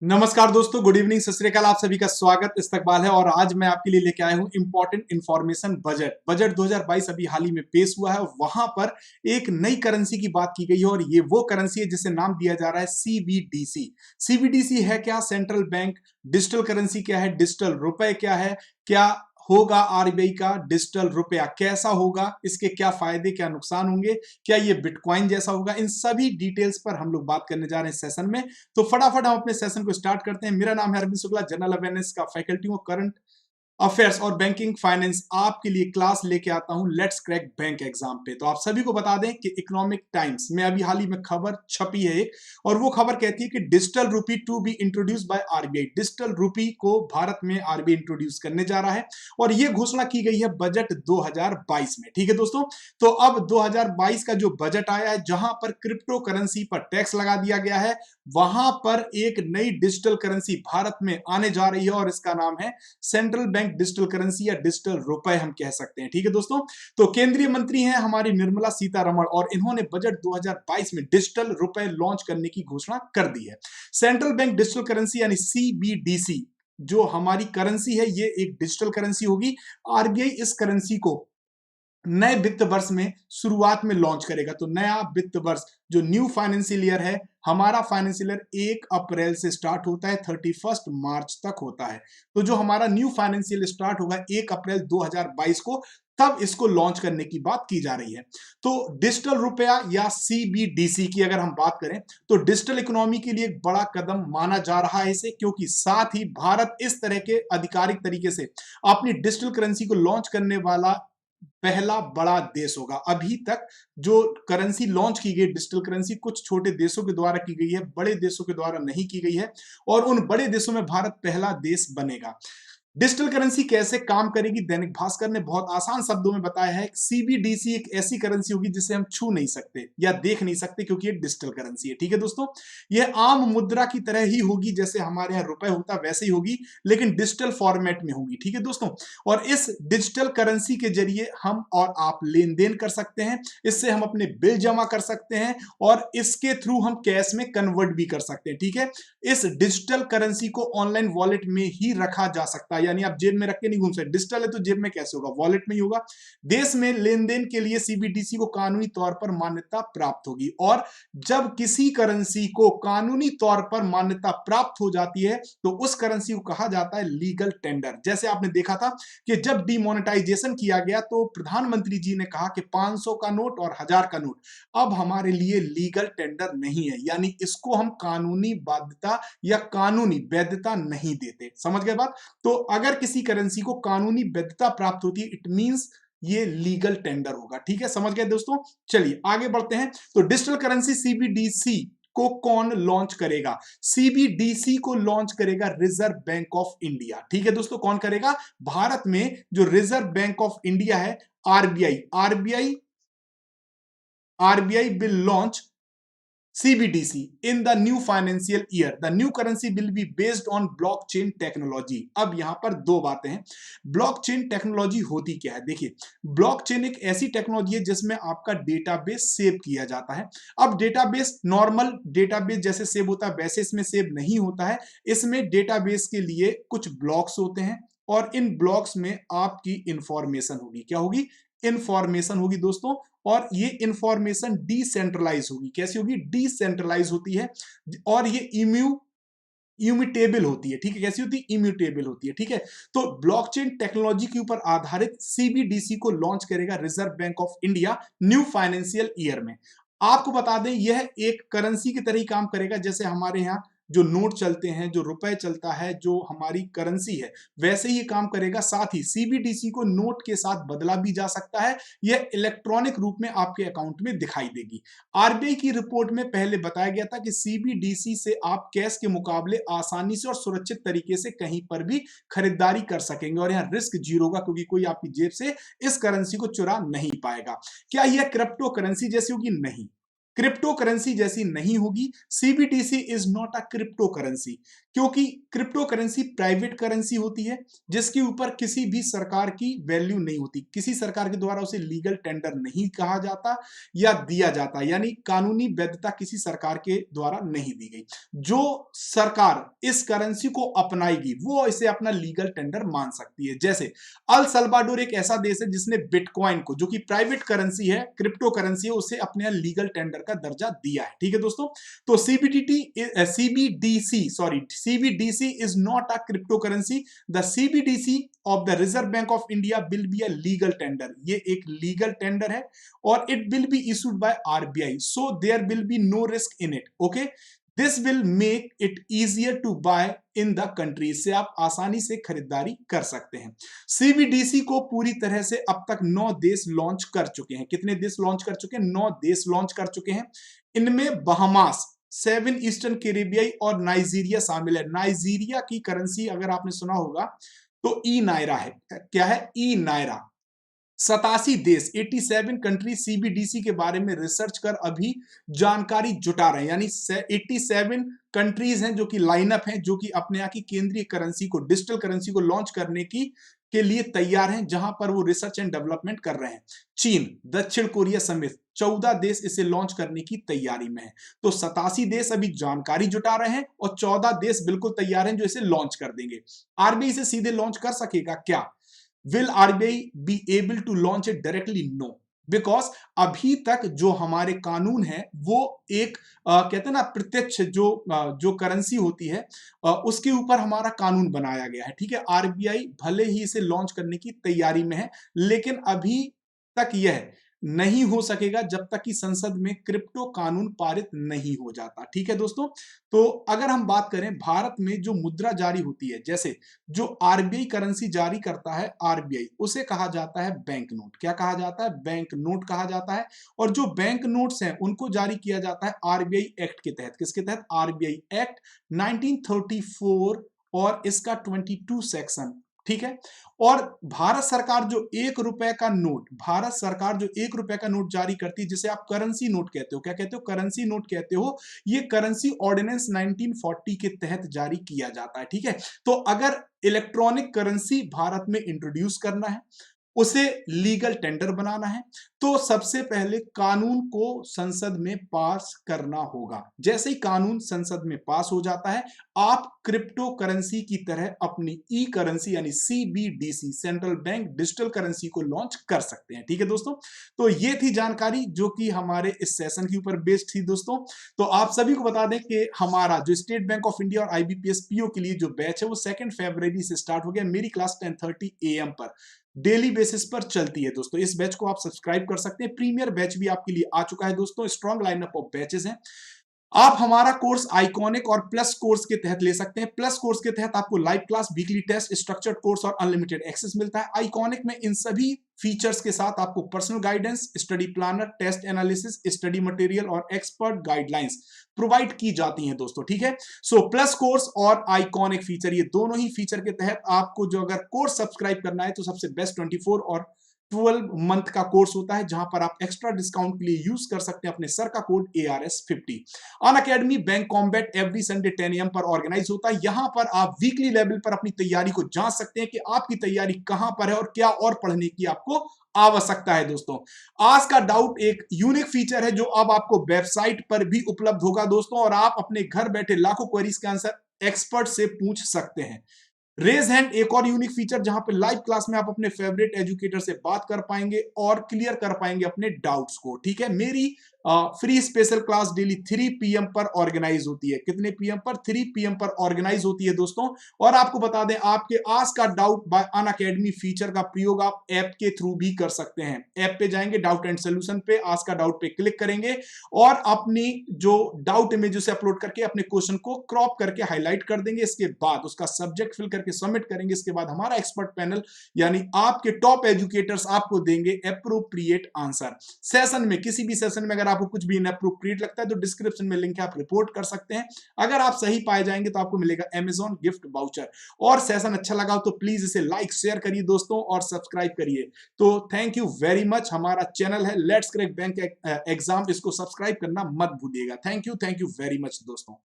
नमस्कार दोस्तों, good evening, सत श्री अकाल। आप सभी का स्वागत, इस्तकबाल है। और आज मैं आपके लिए लेके आया हूं इंपॉर्टेंट इंफॉर्मेशन। बजट 2022 अभी हाल ही में पेश हुआ है और वहां पर एक नई करेंसी की बात की गई है और ये वो करेंसी है जिसे नाम दिया जा रहा है सीबीडीसी। सीबीडीसी है क्या? सेंट्रल बैंक डिजिटल करेंसी क्या है? डिजिटल रुपए क्या है? क्या होगा आरबीआई का डिजिटल रुपया? कैसा होगा? इसके क्या फायदे क्या नुकसान होंगे? क्या ये बिटकॉइन जैसा होगा? इन सभी डिटेल्स पर हम लोग बात करने जा रहे हैं सेशन में। तो फटाफट हम अपने सेशन को स्टार्ट करते हैं। मेरा नाम है अरविंद शुक्ला, जनरल अवेयरनेस का फैकल्टी हूँ, करंट अफेयर्स और बैंकिंग फाइनेंस आपके लिए क्लास लेके आता हूं लेट्स क्रैक बैंक एग्जाम पे। तो आप सभी को बता दें कि इकोनॉमिक टाइम्स में अभी हाल ही में खबर छपी है एक, और वो खबर कहती है कि digital rupee to be introduced by RBI. Digital rupee को भारत में आरबीआई इंट्रोड्यूस करने जा रहा है और ये घोषणा की गई है बजट 2022 में। ठीक है दोस्तों, तो अब 2022 का जो बजट आया है, जहां पर क्रिप्टो करेंसी पर टैक्स लगा दिया गया है, वहां पर एक नई डिजिटल करेंसी भारत में आने जा रही है और इसका नाम है सेंट्रल बैंक डिजिटल करेंसी या डिजिटल रुपए हम कह सकते हैं। ठीक है दोस्तों, तो केंद्रीय मंत्री हैं हमारी निर्मला सीतारमण और इन्होंने बजट 2022 में डिजिटल रुपए लॉन्च करने की घोषणा कर दी है। सेंट्रल बैंक डिजिटल करेंसी यानी सीबीडीसी जो हमारी करेंसी है, ये एक डिजिटल करेंसी होगी। आरबीआई इस करेंसी को नए वित्त वर्ष में शुरुआत में लॉन्च करेगा। तो नया वित्त वर्ष जो न्यू फाइनेंशियल ईयर है, हमारा फाइनेंशियल ईयर 1 अप्रैल से स्टार्ट होता है, 31 मार्च तक होता है। तो जो हमारा न्यू फाइनेंशियल स्टार्ट होगा 1 अप्रैल 2022 को, तब इसको लॉन्च करने की बात की जा रही है। तो डिजिटल रुपया या सीबीडीसी की अगर हम बात करें तो डिजिटल इकोनॉमी के लिए एक बड़ा कदम माना जा रहा है इसे, क्योंकि साथ ही भारत इस तरह के आधिकारिक तरीके से अपनी डिजिटल करेंसी को लॉन्च करने वाला पहला बड़ा देश होगा। अभी तक जो करेंसी लॉन्च की गई डिजिटल करेंसी कुछ छोटे देशों के द्वारा की गई है, बड़े देशों के द्वारा नहीं की गई है, और उन बड़े देशों में भारत पहला देश बनेगा। डिजिटल करेंसी कैसे काम करेगी, दैनिक भास्कर ने बहुत आसान शब्दों में बताया है। सीबीडीसी एक ऐसी करेंसी होगी जिसे हम छू नहीं सकते या देख नहीं सकते, क्योंकि ये डिजिटल करेंसी है। ठीक है दोस्तों, यह आम मुद्रा की तरह ही होगी, जैसे हमारे यहाँ रुपए होता है वैसे ही होगी, लेकिन डिजिटल फॉर्मेट में होगी। ठीक है दोस्तों, और इस डिजिटल करेंसी के जरिए हम और आप लेन देन कर सकते हैं, इससे हम अपने बिल जमा कर सकते हैं और इसके थ्रू हम कैश में कन्वर्ट भी कर सकते हैं। ठीक है, इस डिजिटल करेंसी को ऑनलाइन वॉलेट में ही रखा जा सकता है, यानी आप जेब में रख के नहीं घूम सकते। डिजिटल है तो जेब में कैसे होगा, वॉलेट में ही होगा। देश में लेन देन के लिए सीबीडीसी को कानूनी तौर पर मान्यता प्राप्त होगी, और जब किसी करेंसी को कानूनी तौर पर मान्यता प्राप्त हो जाती है तो उस करेंसी को कहा जाता है लीगल टेंडर। जैसे आपने देखा था कि जब डिमोनेटाइजेशन किया गया तो प्रधानमंत्री जी ने कहा कि 500 का नोट और 1000 का नोट अब हमारे लिए लीगल टेंडर नहीं है, यानी इसको हम कानूनी बाध्यता या कानूनी वैधता नहीं देते। समझ गए बात? तो अगर किसी करेंसी को कानूनी वैधता प्राप्त होती है, इट मींस ये लीगल टेंडर होगा। ठीक है, समझ गए दोस्तों? चलिए आगे बढ़ते हैं। तो डिजिटल करेंसी सीबीडीसी को कौन लॉन्च करेगा? सीबीडीसी को लॉन्च करेगा रिजर्व बैंक ऑफ इंडिया। ठीक है दोस्तों, कौन करेगा? भारत में जो रिजर्व बैंक ऑफ इंडिया है, RBI RBI RBI will launch CBDC in the new financial year. The new currency will be based on blockchain technology. अब यहां पर दो बातें हैं। ब्लॉकचेन टेक्नोलॉजी होती क्या है? देखिए, ब्लॉकचेन एक ऐसी टेक्नोलॉजी है जिसमें आपका डेटाबेस सेव किया जाता है। अब डेटाबेस नॉर्मल डेटाबेस जैसे सेव होता है वैसे इसमें सेव नहीं होता है। इसमें डेटाबेस के लिए कुछ ब्लॉक्स होते हैं और इन ब्लॉक्स में आपकी इंफॉर्मेशन होगी। क्या होगी? इंफॉर्मेशन होगी दोस्तों, और ये इंफॉर्मेशन डिसेंट्रलाइज होगी। कैसी होगी? डिसेंट्रलाइज होती है, और ये इम्यूटेबल होती है। ठीक है, कैसी होती है? इम्यूटेबल होती है। ठीक है, तो ब्लॉकचेन टेक्नोलॉजी के ऊपर आधारित सीबीडीसी को लॉन्च करेगा reserve bank of India new financial year में। आपको बता दें, यह एक करेंसी की तरह ही काम करेगा, जैसे हमारे यहाँ जो नोट चलते हैं, जो रुपए चलता है, जो हमारी करेंसी है, वैसे ही काम करेगा। साथ ही सीबीडीसी को नोट के साथ बदला भी जा सकता है, यह इलेक्ट्रॉनिक रूप में आपके अकाउंट में दिखाई देगी। आरबीआई की रिपोर्ट में पहले बताया गया था कि सीबीडीसी से आप कैश के मुकाबले आसानी से और सुरक्षित तरीके से कहीं पर भी खरीदारी कर सकेंगे, और यहाँ रिस्क जीरो होगा, क्योंकि कोई आपकी जेब से इस करेंसी को चुरा नहीं पाएगा। क्या यह क्रिप्टो करेंसी जैसी होगी? नहीं। क्रिप्टो करेंसी जैसी नहीं होगी। CBDC is not a crypto currency, क्योंकि क्रिप्टो करेंसी प्राइवेट करेंसी होती है जिसके ऊपर किसी भी सरकार की वैल्यू नहीं होती, किसी सरकार के द्वारा उसे लीगल टेंडर नहीं कहा जाता या दिया जाता, यानी कानूनी वैधता किसी सरकार के द्वारा नहीं दी गई। जो सरकार इस करेंसी को अपनाएगी वो इसे अपना लीगल टेंडर मान सकती है। जैसे अल सल्वाडोर एक ऐसा देश है जिसने बिटकॉइन को, जो कि प्राइवेट करेंसी है, क्रिप्टो करेंसी है, उसे अपने लीगल टेंडर का दर्जा दिया है। ठीक है दोस्तों, तो CBDC is not a cryptocurrency. The CBDC of the Reserve Bank of India will be a legal tender. ये एक लीगल टेंडर है और it will be issued by RBI. So there will be no risk in it. Okay? This will make it easier to buy in the country. इससे आप आसानी से खरीदारी कर सकते हैं। CBDC को पूरी तरह से अब तक 9 देश लॉन्च कर चुके हैं। कितने देश लॉन्च कर चुके हैं? 9 देश लॉन्च कर चुके हैं। इनमें बहामास, 7 ईस्टर्न कैरिबियाई और नाइजीरिया शामिल है। नाइजीरिया की करेंसी अगर आपने सुना होगा तो ई नायरा है। क्या है? ई नायरा। 87 देश, 87 कंट्री सीबीडीसी के बारे में रिसर्च कर अभी जानकारी जुटा रहे हैं, यानी 87 कंट्रीज हैं जो कि लाइनअप हैं, जो कि अपने यहाँ की केंद्रीय करेंसी को, डिजिटल करेंसी को लॉन्च करने के लिए तैयार हैं, जहां पर वो रिसर्च एंड डेवलपमेंट कर रहे हैं। चीन, दक्षिण कोरिया समेत 14 देश इसे लॉन्च करने की तैयारी में है। तो 87 देश अभी जानकारी जुटा रहे हैं और 14 देश बिल्कुल तैयार हैं जो इसे लॉन्च कर देंगे। आरबीआई इसे सीधे लॉन्च कर सकेगा क्या? Will RBI be able to launch it directly? No, because अभी तक जो हमारे कानून है वो एक कहते हैं ना प्रत्यक्ष जो करेंसी होती है उसके ऊपर हमारा कानून बनाया गया है। ठीक है, आरबीआई भले ही इसे लॉन्च करने की तैयारी में है, लेकिन अभी तक यह नहीं हो सकेगा जब तक कि संसद में क्रिप्टो कानून पारित नहीं हो जाता। ठीक है दोस्तों, तो अगर हम बात करें भारत में जो मुद्रा जारी होती है, जैसे जो आरबीआई करेंसी जारी करता है आरबीआई, उसे कहा जाता है बैंक नोट। क्या कहा जाता है? बैंक नोट कहा जाता है। और जो बैंक नोट्स हैं उनको जारी किया जाता है आरबीआई एक्ट के तहत। किसके तहत? आरबीआई एक्ट 1934 और इसका 22 सेक्शन। ठीक है, और भारत सरकार जो 1 रुपए का नोट, भारत सरकार जो 1 रुपए का नोट जारी करती है, जिसे आप करेंसी नोट कहते हो, क्या कहते हो? करेंसी नोट कहते हो। ये करेंसी ऑर्डिनेंस 1940 के तहत जारी किया जाता है। ठीक है, तो अगर इलेक्ट्रॉनिक करेंसी भारत में इंट्रोड्यूस करना है, उसे लीगल टेंडर बनाना है, तो सबसे पहले कानून को संसद में पास करना होगा। जैसे ही कानून संसद में पास हो जाता है, आप क्रिप्टो करेंसी की तरह अपनी ई करेंसी यानी CBDC, central bank digital currency को लॉन्च कर सकते हैं। ठीक है दोस्तों, तो ये थी जानकारी जो कि हमारे इस सेशन के ऊपर बेस्ड थी दोस्तों। तो आप सभी को बता दें कि हमारा जो स्टेट बैंक ऑफ इंडिया और आईबीपीएस पीओ के लिए जो बैच है वो 2 फरवरी से स्टार्ट हो गया। मेरी क्लास 10:30 AM पर डेली बेसिस पर चलती है दोस्तों। इस बैच को आप सब्सक्राइब कर सकते हैं। प्रीमियर बैच भी आपके लिए आ चुका है दोस्तों। स्ट्रॉन्ग लाइनअप ऑफ बैचेस हैं। आप हमारा कोर्स आइकॉनिक और प्लस कोर्स के तहत ले सकते हैं। प्लस कोर्स के तहत आपको live class, weekly test, structured course और अनलिमिटेड एक्सेस मिलता है। आइकॉनिक में इन सभी फीचर्स के साथ आपको personal guidance, study planner, test analysis, study material और एक्सपर्ट गाइडलाइंस प्रोवाइड की जाती हैं दोस्तों। ठीक है, सो प्लस कोर्स और आइकॉनिक फीचर, ये दोनों ही फीचर के तहत आपको जो अगर कोर्स सब्सक्राइब करना है तो सबसे बेस्ट 24 और 12 मंथ का कोर्स होता है, जहां पर आप एक्स्ट्रा डिस्काउंट के लिए यूज कर सकते हैं अपने सर का code ARS50। Unacademy bank combat every Sunday 10 AM पर ऑर्गेनाइज होता है। यहां पर आप वीकली लेवल पर अपनी तैयारी को जांच सकते हैं कि आपकी तैयारी कहां पर है और क्या और पढ़ने की आपको आवश्यकता है दोस्तों। आज का डाउट एक यूनिक फीचर है जो अब आपको वेबसाइट पर भी उपलब्ध होगा दोस्तों, और आप अपने घर बैठे लाखों क्वेरीज के आंसर एक्सपर्ट से पूछ सकते हैं। रेज हैंड एक और यूनिक फीचर, जहां पे लाइव क्लास में आप अपने फेवरेट एजुकेटर से बात कर पाएंगे और क्लियर कर पाएंगे अपने डाउट्स को। ठीक है, मेरी free special class daily 3 PM पर ऑर्गेनाइज होती है। कितने PM पर? 3 PM पर ऑर्गेनाइज होती है दोस्तों। और आपको बता दें, आपके आज का डाउट बाय अनअकैडमी फीचर का प्रयोग आप ऐप के थ्रू भी कर सकते हैं। ऐप पे जाएंगे, डाउट एंड सोल्यूशन पे, आज का डाउट पे क्लिक करेंगे और अपनी जो डाउट इमेज उसे अपलोड करके अपने क्वेश्चन को क्रॉप करके हाईलाइट कर देंगे। इसके बाद उसका सब्जेक्ट फिल करके सबमिट करेंगे। इसके बाद हमारा एक्सपर्ट पैनल यानी आपके टॉप एजुकेटर्स आपको देंगे एप्रोप्रिएट आंसर। सेशन में, किसी भी सेशन में अगर आपको कुछ भी इनअप्रोप्रिएट लगता है तो डिस्क्रिप्शन में लिंक है, आप रिपोर्ट कर सकते हैं। अगर आप सही पाए जाएंगे तो आपको मिलेगा Amazon गिफ्ट वाउचर। और सेशन अच्छा लगा हो तो प्लीज इसे लाइक शेयर करिए दोस्तों और सब्सक्राइब करिए। तो थैंक यू वेरी मच। हमारा चैनल है लेट्स क्रैक बैंक एग्जाम, इसको सब्सक्राइब करना मत भूलिएगा। थैंक यू वेरी मच दोस्तों।